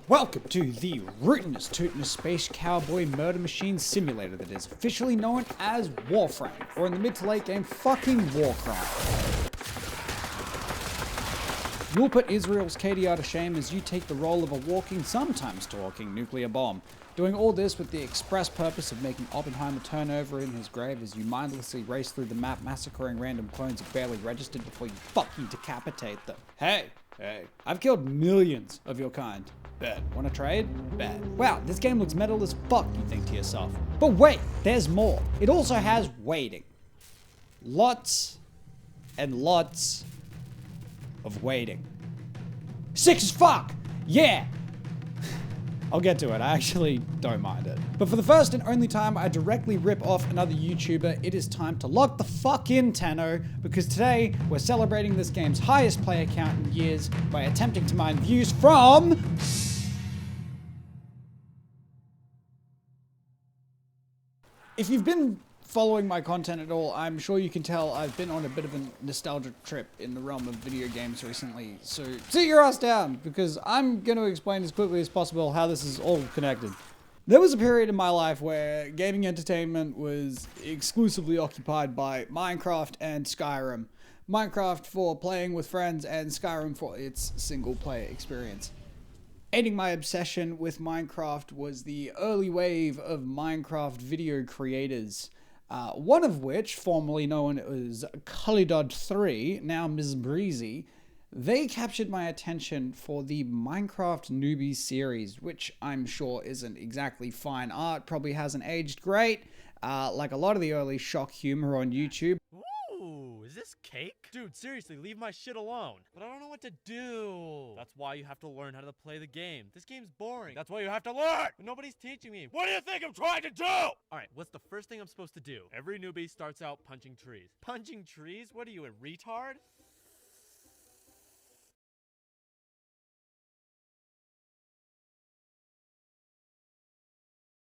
Welcome to the rootinest, tootinest space cowboy murder machine simulator that is officially known as Warframe, or in the mid to late game, fucking Warcraft. You'll put Israel's KDR to shame as you take the role of a walking, sometimes talking, nuclear bomb, doing all this with the express purpose of making Oppenheimer turn over in his grave as you mindlessly race through the map, massacring random clones you barely registered before you fucking decapitate them. Hey, I've killed millions of your kind. Bet. Wanna trade? Bet. Wow, this game looks metal as fuck, you think to yourself. But wait, there's more. It also has waiting. Lots and lots of waiting. Sick as fuck! Yeah! I'll get to it, I actually don't mind it. But for the first and only time I directly rip off another YouTuber, it is time to lock the fuck in, Tenno, because today we're celebrating this game's highest player count in years by attempting to mine views from... If you've been following my content at all, I'm sure you can tell I've been on a bit of a nostalgia trip in the realm of video games recently, so sit your ass down, because I'm going to explain as quickly as possible how this is all connected. There was a period in my life where gaming entertainment was exclusively occupied by Minecraft and Skyrim. Minecraft for playing with friends and Skyrim for its single-player experience. Aiding my obsession with Minecraft was the early wave of Minecraft video creators. One of which, formerly known as Cullidod3, now Ms. Breezy, they captured my attention for the Minecraft Newbies series, which I'm sure isn't exactly fine art, probably hasn't aged great, like a lot of the early shock humor on YouTube. Ooh, is this cake? Dude, seriously, leave my shit alone. But I don't know what to do. That's why you have to learn how to play the game. This game's boring. That's why you have to learn. But nobody's teaching me. What do you think I'm trying to do? Alright, what's the first thing I'm supposed to do? Every newbie starts out punching trees. Punching trees? What are you, a retard?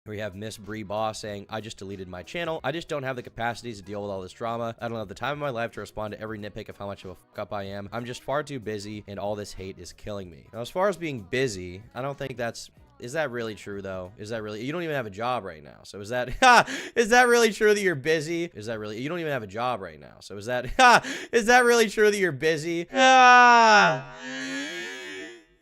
We have Miss Bree Boss saying, I just deleted my channel. I just don't have the capacities to deal with all this drama. I don't have the time in my life to respond to every nitpick of how much of a fuck up I am. I'm just far too busy and all this hate is killing me. Now, as far as being busy, I don't think that's... Is that really true though? Is that really... You don't even have a job right now. So is that... Is that really true that you're busy? Is that really... You don't even have a job right now. So is that... Is that really true that you're busy?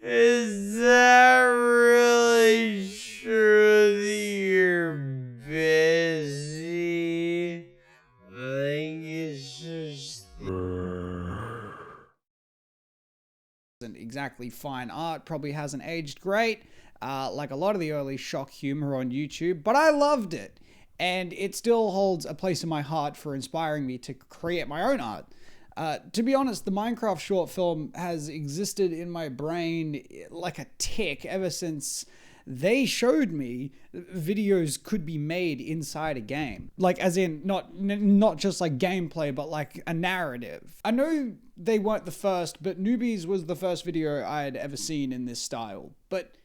Is that really true that you're busy? I think it's just... Isn't exactly fine art, probably hasn't aged great, like a lot of the early shock humor on YouTube, but I loved it. And it still holds a place in my heart for inspiring me to create my own art. To be honest, the Minecraft short film has existed in my brain like a tick ever since they showed me videos could be made inside a game. Like, as in, not just like gameplay, but like a narrative. I know they weren't the first, but Newbies was the first video I had ever seen in this style. But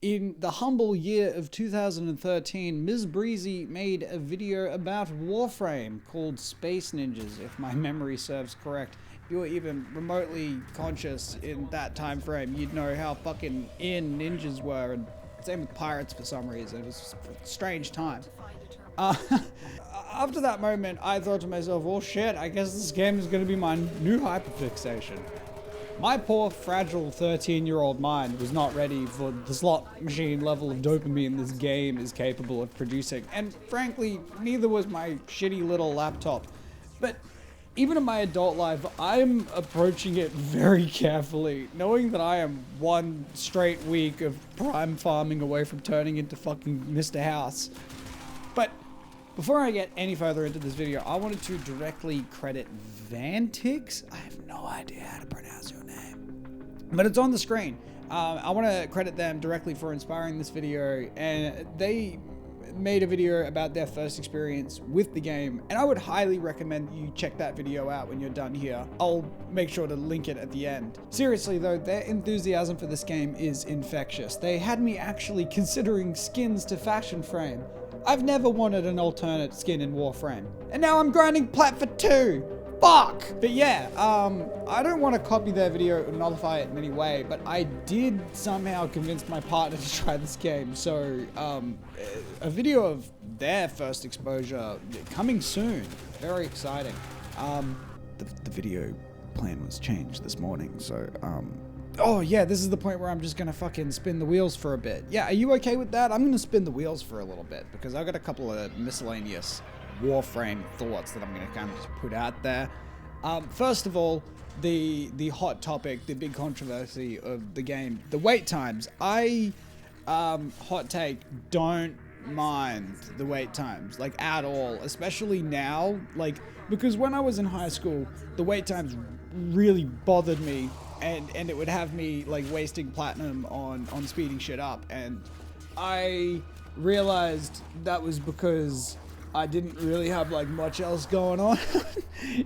in the humble year of 2013, Ms. Breezy made a video about Warframe called Space Ninjas, if my memory serves correct. If you were even remotely conscious in that time frame, you'd know how fucking in ninjas were, and same with pirates for some reason. It was a strange time. After that moment, I thought to myself, well shit, I guess this game is going to be my new hyperfixation. My poor, fragile 13-year-old mind was not ready for the slot machine level of dopamine this game is capable of producing, and frankly, neither was my shitty little laptop. But even in my adult life, I'm approaching it very carefully, knowing that I am one straight week of prime farming away from turning into fucking Mr. House. But before I get any further into this video, I wanted to directly credit Vantix. I have no idea how to pronounce your name, but it's on the screen. I want to credit them directly for inspiring this video, and they made a video about their first experience with the game, and I would highly recommend you check that video out when you're done here. I'll make sure to link it at the end. Seriously though, their enthusiasm for this game is infectious. They had me actually considering skins to fashion frame. I've never wanted an alternate skin in Warframe, and now I'm grinding plat for 2. Fuck! But yeah, I don't want to copy their video or nullify it in any way, but I did somehow convince my partner to try this game. So, a video of their first exposure coming soon. Very exciting. The video plan was changed this morning, so, oh yeah, this is the point where I'm just gonna fucking spin the wheels for a bit. Yeah, are you okay with that? I'm gonna spin the wheels for a little bit, because I've got a couple of miscellaneous Warframe thoughts that I'm going to kind of just put out there. First of all, the hot topic, the big controversy of the game, the wait times. I, hot take, don't mind the wait times, like, at all, especially now, like, because when I was in high school, the wait times really bothered me, and it would have me, like, wasting platinum on speeding shit up, and I realized that was because I didn't really have like much else going on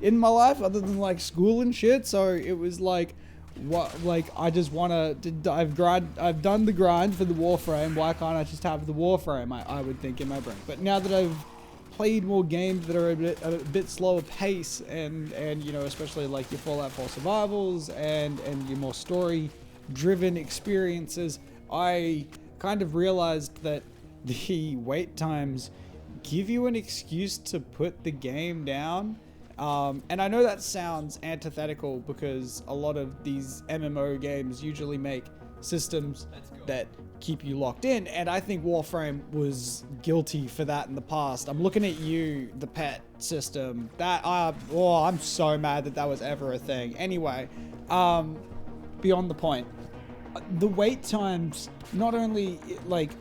in my life other than like school and shit. So it was like, what, like I just wanna, I've done the grind for the Warframe. Why can't I just have the Warframe? I would think in my brain. But now that I've played more games that are a bit slower pace, and you know, especially like your Fallout 4 survivals and your more story driven experiences, I kind of realized that the wait times give you an excuse to put the game down. And I know that sounds antithetical because a lot of these MMO games usually make systems that keep you locked in, and I think Warframe was guilty for that in the past. I'm looking at you, the pet system. That, oh, I'm so mad that that was ever a thing. Anyway, beyond the point, the wait times not only like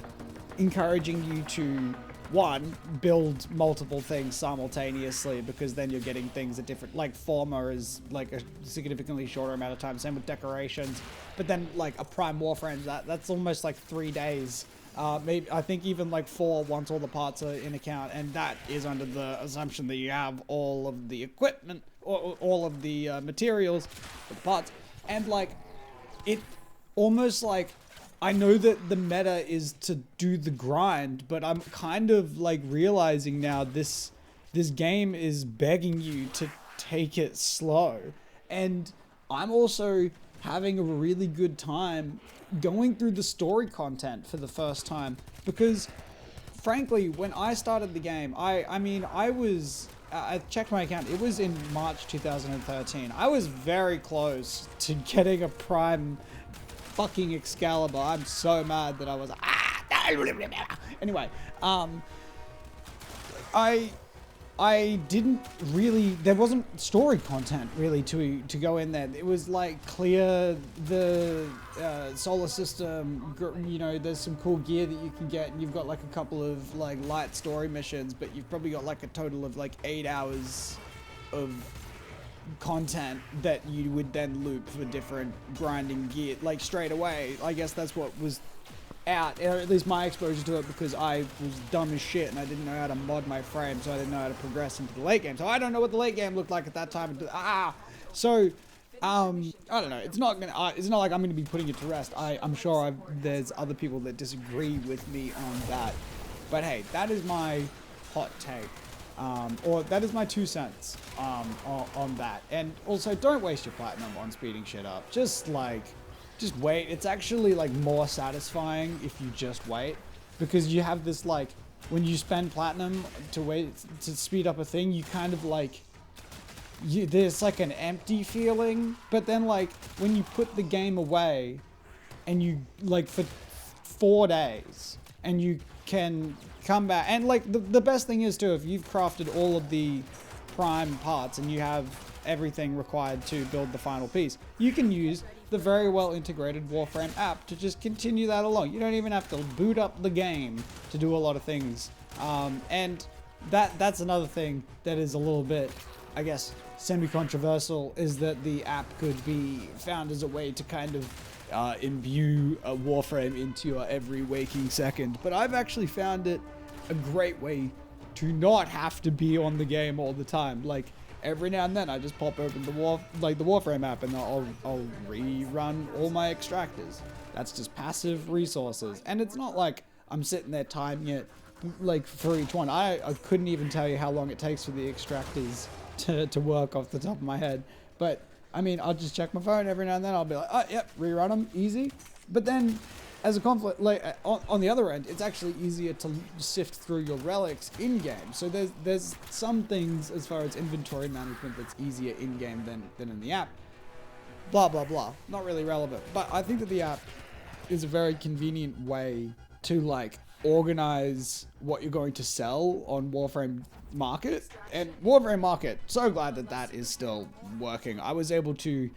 encouraging you to, one, build multiple things simultaneously, because then you're getting things at different, like Forma is like a significantly shorter amount of time, same with decorations, but then like a Prime Warframe, that's almost like 3 days, maybe, I think even like 4 once all the parts are in account, and that is under the assumption that you have all of the equipment, or all of the materials for the parts, and like, it almost like, I know that the meta is to do the grind, but I'm kind of like realizing now this game is begging you to take it slow. And I'm also having a really good time going through the story content for the first time, because frankly, when I started the game, I checked my account, it was in March 2013. I was very close to getting a Prime fucking Excalibur. I'm so mad that I was anyway, I didn't really, there wasn't story content really to go in there. It was like clear the solar system, you know, there's some cool gear that you can get, and you've got like a couple of like light story missions, but you've probably got like a total of like 8 hours of content that you would then loop for different grinding gear, like straight away. I guess that's what was out, or at least my exposure to it, because I was dumb as shit and I didn't know how to mod my frame, so I didn't know how to progress into the late game. So I don't know what the late game looked like at that time. So I don't know. It's not like I'm gonna be putting it to rest. I'm sure there's other people that disagree with me on that. But hey, that is my hot take. Or that is my 2 cents on that. And also, don't waste your platinum on speeding shit up. Just wait. It's actually like more satisfying if you just wait, because you have this like, when you spend platinum to speed up a thing, you kind of like, there's like an empty feeling. But then like when you put the game away and you like for 4 days and you can come back, and like the best thing is too, if you've crafted all of the Prime parts and you have everything required to build the final piece, you can use the very well integrated Warframe app to just continue that along. You don't even have to boot up the game to do a lot of things. And that's another thing that is a little bit, I guess, semi-controversial, is that the app could be found as a way to kind of imbue a Warframe into your every waking second. But I've actually found it a great way to not have to be on the game all the time. Like, every now and then I just pop open the Warframe app and I'll rerun all my extractors. That's just passive resources. And it's not like I'm sitting there timing it like for each one. I couldn't even tell you how long it takes for the extractors to work off the top of my head. But I mean, I'll just check my phone every now and then. I'll be like, oh, yep, rerun them, easy. But then, as a conflict, like on the other end, it's actually easier to sift through your relics in game. So there's some things as far as inventory management that's easier in game than in the app. Blah blah blah. Not really relevant. But I think that the app is a very convenient way to like organize what you're going to sell on Warframe Market. And Warframe Market, so glad that that is still working. I was able to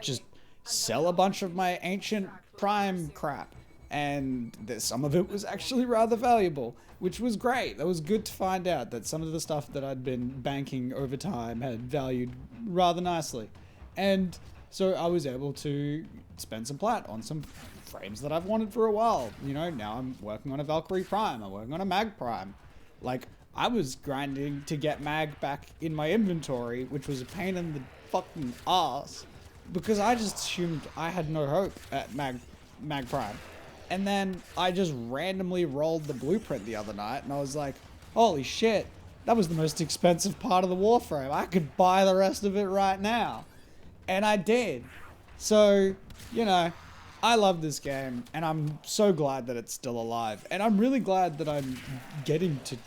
just sell a bunch of my ancient prime crap, and some of it was actually rather valuable, which was great. That was good to find out that some of the stuff that I'd been banking over time had valued rather nicely. And so I was able to spend some plat on some frames that I've wanted for a while. You know, now I'm working on a Valkyrie Prime, I'm working on a Mag Prime. Like, I was grinding to get Mag back in my inventory, which was a pain in the fucking ass, because I just assumed I had no hope at Mag Prime. And then I just randomly rolled the blueprint the other night, and I was like, holy shit, that was the most expensive part of the Warframe. I could buy the rest of it right now. And I did. So, you know, I love this game, and I'm so glad that it's still alive. And I'm really glad that I'm getting to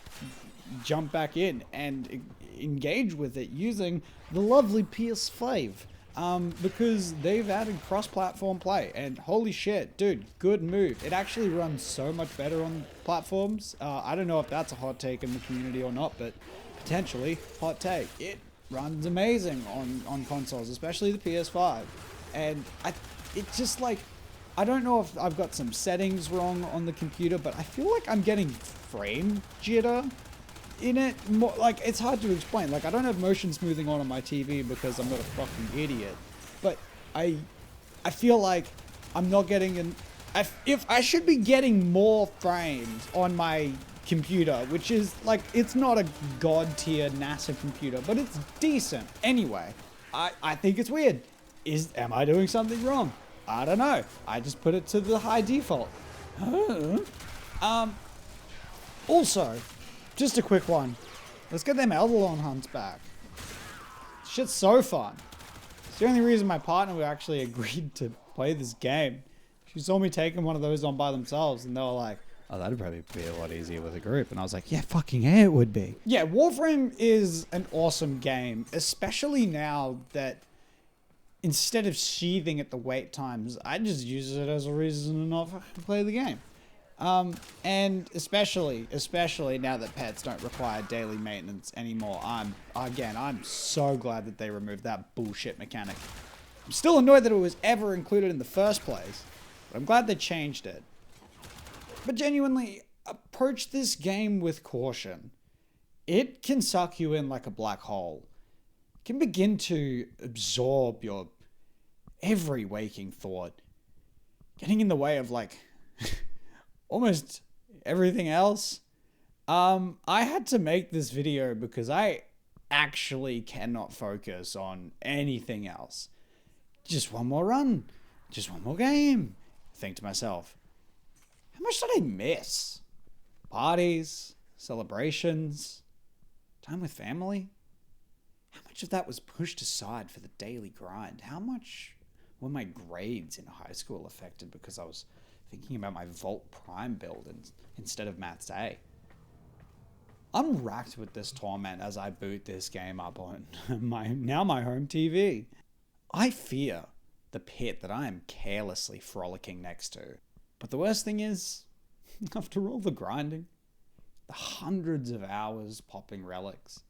jump back in and engage with it using the lovely PS5. Because they've added cross-platform play, and holy shit, dude, good move. It actually runs so much better on platforms. I don't know if that's a hot take in the community or not, but potentially hot take. It runs amazing on consoles, especially the PS5. And it's just like, I don't know if I've got some settings wrong on the computer, but I feel like I'm getting frame jitter in it. More, like, it's hard to explain. Like, I don't have motion smoothing on my TV because I'm not a fucking idiot. But I feel like I'm not getting if I should be getting more frames on my computer, which is like, it's not a god tier NASA computer, but it's decent. Anyway, I think it's weird. Am I doing something wrong? I don't know. I just put it to the high default. Also, just a quick one. Let's get them Eldalon hunts back. Shit's so fun. It's the only reason my partner actually agreed to play this game. She saw me taking one of those on by themselves, and they were like, oh, that'd probably be a lot easier with a group. And I was like, yeah, fucking yeah, it would be. Yeah, Warframe is an awesome game, especially now that instead of seething at the wait times, I just use it as a reason not to play the game. And especially now that pets don't require daily maintenance anymore, I'm so glad that they removed that bullshit mechanic. I'm still annoyed that it was ever included in the first place, but I'm glad they changed it. But genuinely, approach this game with caution. It can suck you in like a black hole. It can begin to absorb your every waking thought, getting in the way of like almost everything else. I had to make this video because I actually cannot focus on anything else. Just one more run, just one more game. I think to myself, how much did I miss? Parties, celebrations, time with family. How much of that was pushed aside for the daily grind? How much were my grades in high school affected because I was thinking about my Volt Prime build instead of Maths A? I'm racked with this torment as I boot this game up on my home TV. I fear the pit that I am carelessly frolicking next to. But the worst thing is, after all the grinding, the hundreds of hours popping relics,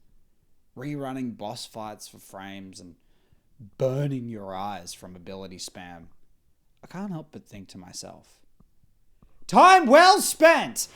rerunning boss fights for frames, and burning your eyes from ability spam, I can't help but think to myself, time well spent!